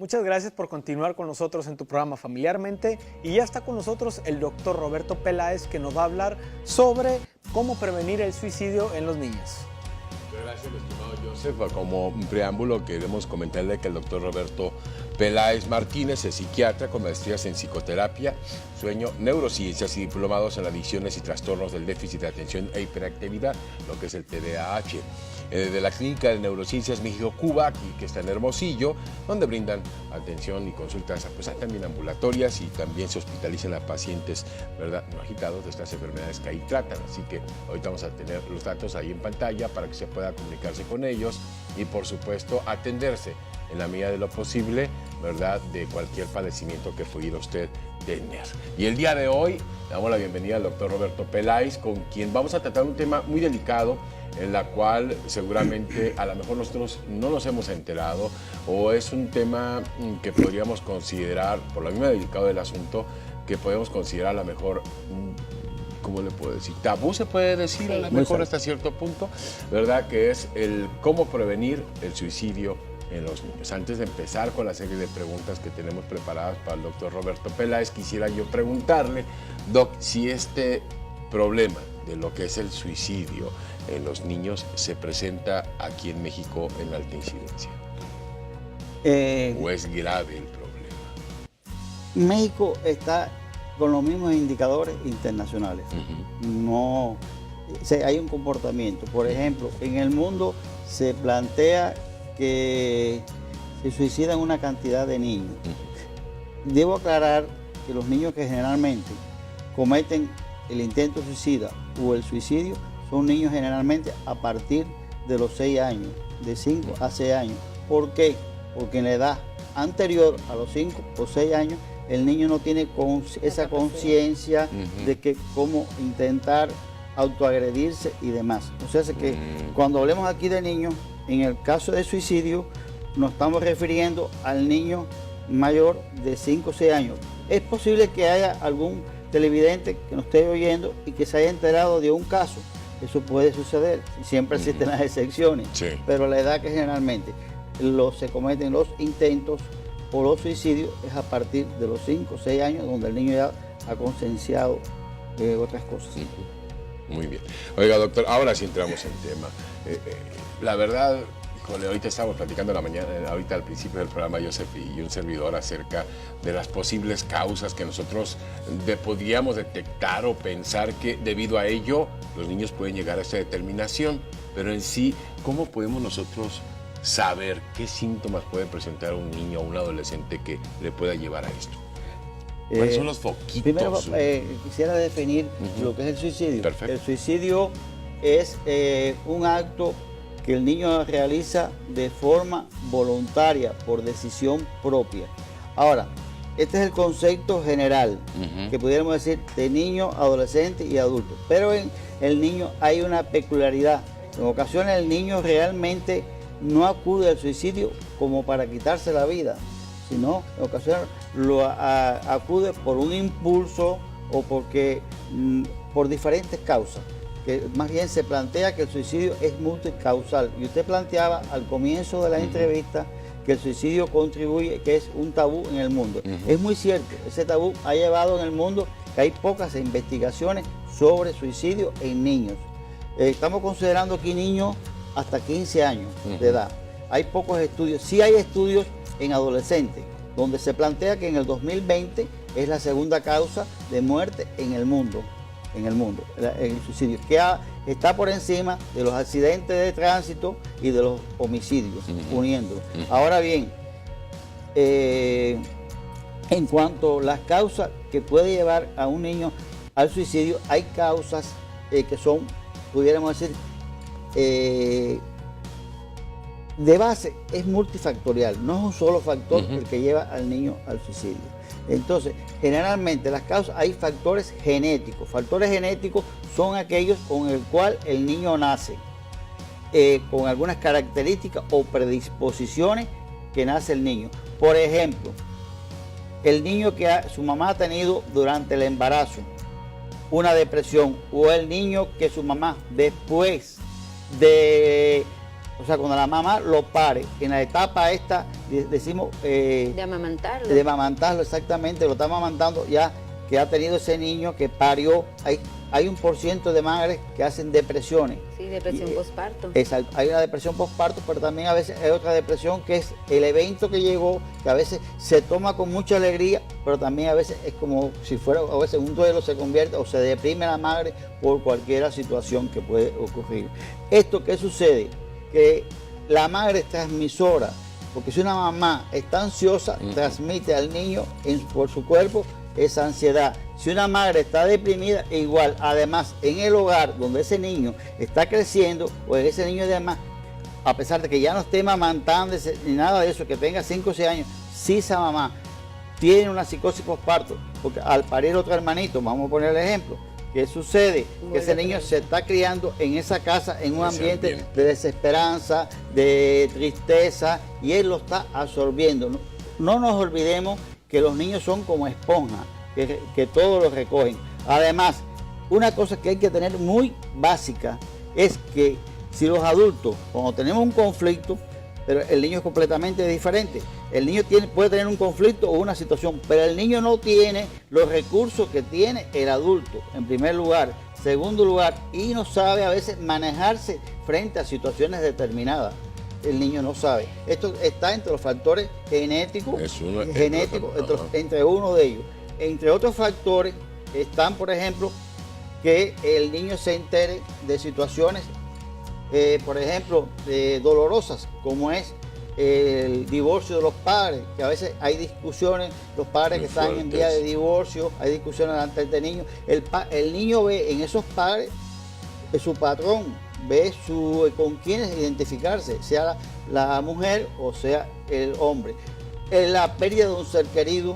Muchas gracias por continuar con nosotros en tu programa Familiarmente, y ya está con nosotros el doctor Roberto Peláez, que nos va a hablar sobre cómo prevenir el suicidio en los niños. Gracias, estimado Joseph. Como un preámbulo, queremos comentarle que el doctor Roberto Peláez Martínez es psiquiatra con maestrías en psicoterapia, sueño, neurociencias y diplomados en adicciones y trastornos del déficit de atención e hiperactividad, lo que es el TDAH. De la Clínica de Neurociencias México-Cuba, aquí que está en Hermosillo, donde brindan atención y consultas pues, también ambulatorias, y también se hospitalizan a pacientes, ¿verdad?, no agitados de estas enfermedades que ahí tratan. Así que ahorita vamos a tener los datos ahí en pantalla para que se pueda comunicarse con ellos y, por supuesto, atenderse en la medida de lo posible, ¿verdad?, de cualquier padecimiento que pudiera usted tener. Y el día de hoy damos la bienvenida al doctor Roberto Peláez, con quien vamos a tratar un tema muy delicado, en la cual seguramente a lo mejor nosotros no nos hemos enterado, o es un tema que podríamos considerar, por lo mismo delicado del asunto, que podemos considerar a lo mejor, ¿cómo le puedo decir? Tabú, se puede decir, a lo mejor hasta cierto punto, ¿verdad? Que es el cómo prevenir el suicidio en los niños. Antes de empezar con la serie de preguntas que tenemos preparadas para el doctor Roberto Peláez, quisiera yo preguntarle, Doc, si este problema de lo que es el suicidio en los niños se presenta aquí en México en alta incidencia. ¿O es grave el problema? México está con los mismos indicadores internacionales. No, hay un comportamiento. Por ejemplo, en el mundo se plantea que se suicidan una cantidad de niños. Debo aclarar que los niños que generalmente cometen el intento suicida o el suicidio son niños generalmente a partir de los 6 años, de 5 a 6 años. ¿Por qué? Porque en la edad anterior a los 5 o 6 años, el niño no tiene esa conciencia de que cómo intentar autoagredirse y demás. O sea, que cuando hablemos aquí de niños, en el caso de suicidio, nos estamos refiriendo al niño mayor de 5 o 6 años. Es posible que haya algún televidente que nos esté oyendo y que se haya enterado de un caso. Eso puede suceder, siempre existen las excepciones, pero la edad que generalmente se cometen los intentos o los suicidios es a partir de los 5 o 6 años, donde el niño ya ha concienciado otras cosas. Muy bien. Oiga, doctor, ahora sí entramos en tema. La verdad, ahorita estábamos platicando la mañana, ahorita al principio del programa, Joseph y un servidor, acerca de las posibles causas que nosotros podríamos detectar o pensar que debido a ello los niños pueden llegar a esta determinación. Pero en sí, ¿cómo podemos nosotros saber qué síntomas puede presentar un niño o un adolescente que le pueda llevar a esto? ¿Cuáles son los foquitos? Primero quisiera definir lo que es el suicidio. Perfecto. El suicidio es un acto que el niño realiza de forma voluntaria, por decisión propia. Ahora, este es el concepto general que pudiéramos decir de niño, adolescente y adulto. Pero en el niño hay una peculiaridad. En ocasiones el niño realmente no acude al suicidio como para quitarse la vida, sino en ocasiones acude por un impulso o por diferentes causas. Que más bien se plantea que el suicidio es multicausal. Y usted planteaba al comienzo de la entrevista que el suicidio contribuye, que es un tabú en el mundo. Es muy cierto, ese tabú ha llevado en el mundo que hay pocas investigaciones sobre suicidio en niños. Estamos considerando aquí niños hasta 15 años de edad. Hay pocos estudios, sí hay estudios en adolescentes, donde se plantea que en el 2020 es la segunda causa de muerte en el mundo. El suicidio, que está por encima de los accidentes de tránsito y de los homicidios, uniéndolos. Ahora bien, en cuanto a las causas que puede llevar a un niño al suicidio, hay causas que son, pudiéramos decir, de base es multifactorial, no es un solo factor el que lleva al niño al suicidio. Entonces, generalmente las causas, hay factores genéticos. Factores genéticos son aquellos con el cual el niño nace, con algunas características o predisposiciones que nace el niño. Por ejemplo, el niño que su mamá ha tenido durante el embarazo una depresión, o el niño que su mamá después de o sea, cuando la mamá lo pare, en la etapa esta, decimos... de amamantarlo. De amamantarlo, exactamente, lo está amamantando ya que ha tenido ese niño que parió. Hay un % de madres que hacen depresiones. Sí, depresión posparto. Exacto, hay una depresión posparto, pero también a veces hay otra depresión que es el evento que llegó, que a veces se toma con mucha alegría, pero también a veces es como si fuera, a veces un duelo se convierte o se deprime la madre por cualquier situación que puede ocurrir. ¿Esto qué sucede? Que la madre es transmisora, porque si una mamá está ansiosa, transmite al niño por su cuerpo esa ansiedad. Si una madre está deprimida, igual. Además, en el hogar donde ese niño está creciendo, o ese niño además, a pesar de que ya no esté mamantando ni nada de eso, que tenga 5 o 6 años, si esa mamá tiene una psicosis postparto, porque al parir otro hermanito, vamos a poner el ejemplo, ¿qué sucede? Que ese niño se está criando en esa casa, en un ambiente de desesperanza, de tristeza, y él lo está absorbiendo. No nos olvidemos que los niños son como esponjas, que todo lo recogen. Además, una cosa que hay que tener muy básica es que si los adultos, cuando tenemos un conflicto, pero el niño es completamente diferente. El niño puede tener un conflicto o una situación, pero el niño no tiene los recursos que tiene el adulto, en primer lugar. Segundo lugar, y no sabe a veces manejarse frente a situaciones determinadas. El niño no sabe. Esto está entre los factores genéticos, entre uno de ellos. Entre otros factores están, por ejemplo, que el niño se entere de situaciones, por ejemplo, dolorosas, como es el divorcio de los padres, que a veces hay discusiones, los padres que están en vía de divorcio, hay discusiones delante del niño. El niño ve en esos padres su patrón, ve con quiénes identificarse, sea la mujer o sea el hombre. La pérdida de un ser querido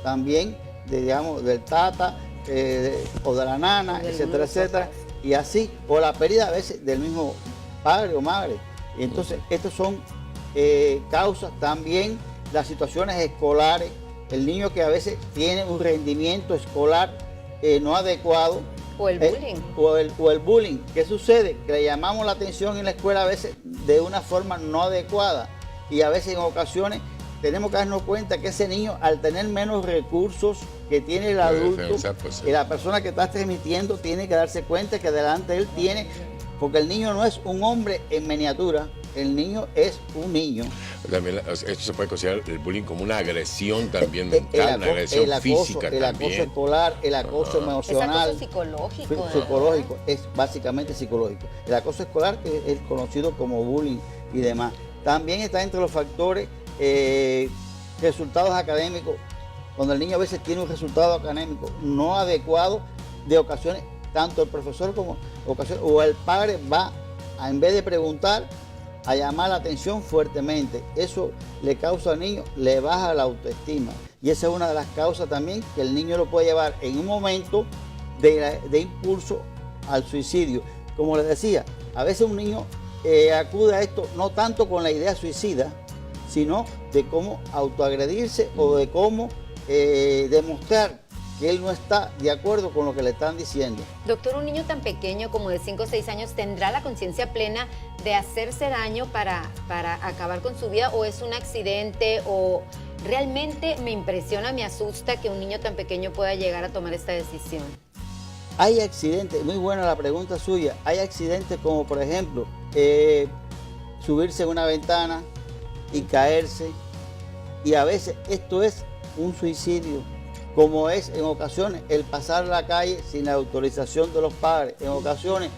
también, digamos, del tata o de la nana, etcétera, etcétera, y así, o la pérdida a veces del mismo padre o madre. Y entonces, estos son causas también, las situaciones escolares, el niño que a veces tiene un rendimiento escolar no adecuado. O el bullying. O el bullying. ¿Qué sucede? Que le llamamos la atención en la escuela a veces de una forma no adecuada. Y a veces en ocasiones tenemos que darnos cuenta que ese niño, al tener menos recursos que tiene el adulto, y la persona que está transmitiendo tiene que darse cuenta que delante de él tiene, porque el niño no es un hombre en miniatura, el niño es un niño. También esto se puede considerar el bullying como una agresión también mental, una agresión física también. El acoso escolar, el acoso emocional. Es acoso psicológico. Psicológico, es básicamente psicológico. El acoso escolar, que es conocido como bullying y demás. También está entre los factores resultados académicos, cuando el niño a veces tiene un resultado académico no adecuado, de ocasiones, tanto el profesor como o el padre va, en vez de preguntar, a llamar la atención fuertemente. Eso le causa al niño, le baja la autoestima. Y esa es una de las causas también que el niño lo puede llevar en un momento de impulso al suicidio. Como les decía, a veces un niño acude a esto no tanto con la idea suicida, sino de cómo autoagredirse o de cómo demostrar que él no está de acuerdo con lo que le están diciendo. Doctor, un niño tan pequeño como de 5 o 6 años tendrá la conciencia plena de hacerse daño para acabar con su vida, o es un accidente, o realmente me impresiona, me asusta que un niño tan pequeño pueda llegar a tomar esta decisión. Hay accidentes, muy buena la pregunta suya, hay accidentes como por ejemplo subirse en una ventana y caerse, y a veces esto es un suicidio, como es en ocasiones el pasar la calle sin la autorización de los padres. En ocasiones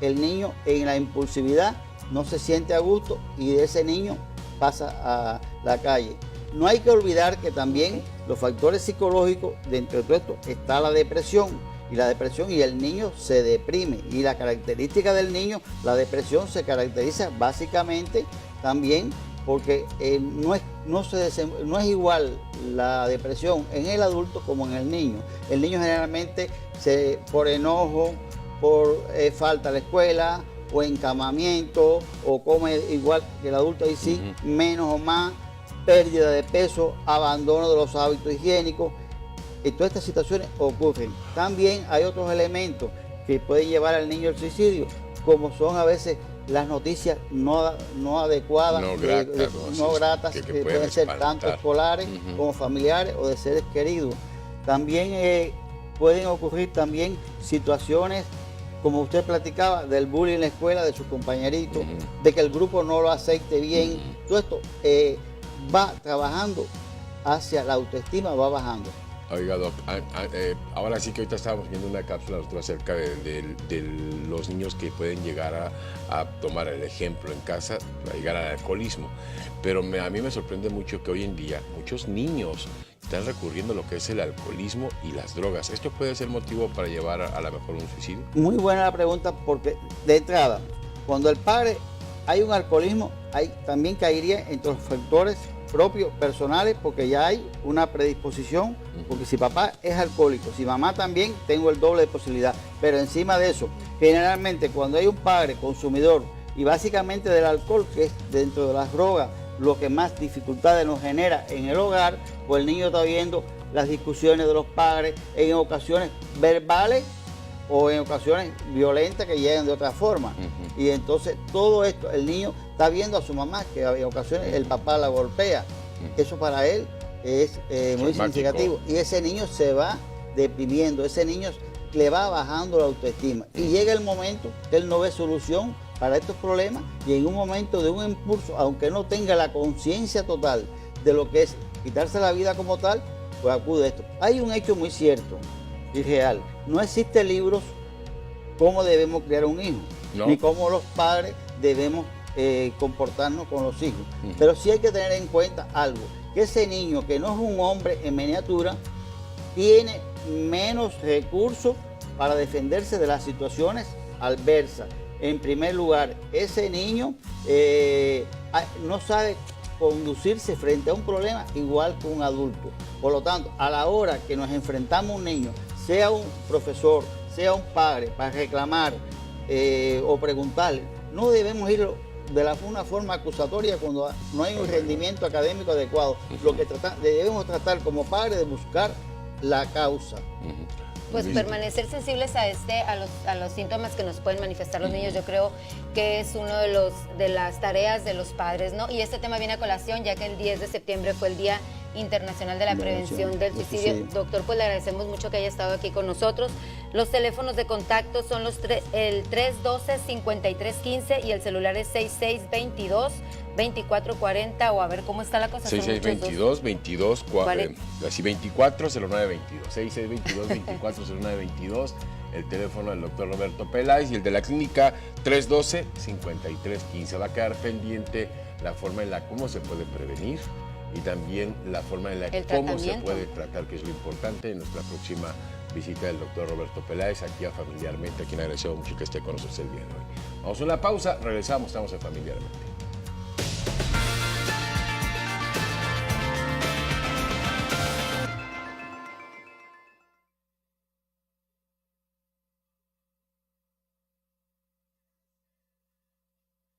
el niño en la impulsividad no se siente a gusto y de ese niño pasa a la calle. No hay que olvidar que también los factores psicológicos, dentro de todo esto está la depresión, y el niño se deprime, y la característica del niño, la depresión se caracteriza básicamente también porque no es igual la depresión en el adulto como en el niño. El niño generalmente por enojo, por falta a la escuela, o encamamiento, o come igual que el adulto, ahí sí, menos o más, pérdida de peso, abandono de los hábitos higiénicos, y todas estas situaciones ocurren. También hay otros elementos que pueden llevar al niño al suicidio, como son a veces las noticias no adecuadas, No gratas, no gratas, que que pueden pueden ser espantar. tanto escolares como familiares o de seres queridos. También pueden ocurrir también situaciones, como usted platicaba, del bullying en la escuela, de sus compañeritos, de que el grupo no lo acepte bien. Todo esto va trabajando hacia la autoestima, va bajando. Oiga, Doc, ahora sí que ahorita estábamos viendo una cápsula nosotros acerca de los niños que pueden llegar a tomar el ejemplo en casa para llegar al alcoholismo. Pero a mí me sorprende mucho que hoy en día muchos niños están recurriendo a lo que es el alcoholismo y las drogas. ¿Esto puede ser motivo para llevar a lo mejor un suicidio? Muy buena la pregunta, porque de entrada, cuando el padre hay un alcoholismo, también caería entre los factores propios, personales, porque ya hay una predisposición, porque si papá es alcohólico, si mamá también, tengo el doble de posibilidad. Pero encima de eso, generalmente cuando hay un padre consumidor, y básicamente del alcohol, que es dentro de las drogas, lo que más dificultades nos genera en el hogar, pues el niño está viendo las discusiones de los padres, en ocasiones verbales o en ocasiones violentas que llegan de otra forma. Y entonces todo esto, el niño está viendo a su mamá, que en ocasiones el papá la golpea. Eso para él es muy significativo. Y ese niño se va deprimiendo, ese niño le va bajando la autoestima. Y llega el momento que él no ve solución para estos problemas, y en un momento de un impulso, aunque no tenga la conciencia total de lo que es quitarse la vida como tal, pues acude a esto. Hay un hecho muy cierto y real. No existen libros cómo debemos criar un hijo, ni cómo los padres debemos comportarnos con los hijos. Pero sí hay que tener en cuenta algo, que ese niño que no es un hombre en miniatura, tiene menos recursos para defenderse de las situaciones adversas. En primer lugar, ese niño no sabe conducirse frente a un problema igual que un adulto. Por lo tanto, a la hora que nos enfrentamos a un niño, sea un profesor, sea un padre, para reclamar o preguntarle, no debemos ir de una forma acusatoria cuando no hay un rendimiento académico adecuado. Lo que debemos tratar como padres de buscar la causa. Pues permanecer sensibles a los síntomas que nos pueden manifestar los niños, yo creo que es uno de las tareas de los padres, ¿no? Y este tema viene a colación ya que el 10 de septiembre fue el Día Internacional de la Prevención del Suicidio. Doctor, pues le agradecemos mucho que haya estado aquí con nosotros. Los teléfonos de contacto son el 312-5315 y el celular es 6622-2440, o a ver cómo está la cosa. 6622-2240, así 240922, 6622-240922, el teléfono del doctor Roberto Peláez, y el de la clínica 312-5315. Va a quedar pendiente la forma en la cómo se puede prevenir y también la forma en la cómo se puede tratar, que es lo importante, en nuestra próxima visita del doctor Roberto Peláez aquí a Familiarmente, a quien agradecemos mucho que esté con nosotros el día de hoy. Vamos a una pausa, regresamos, estamos en Familiarmente.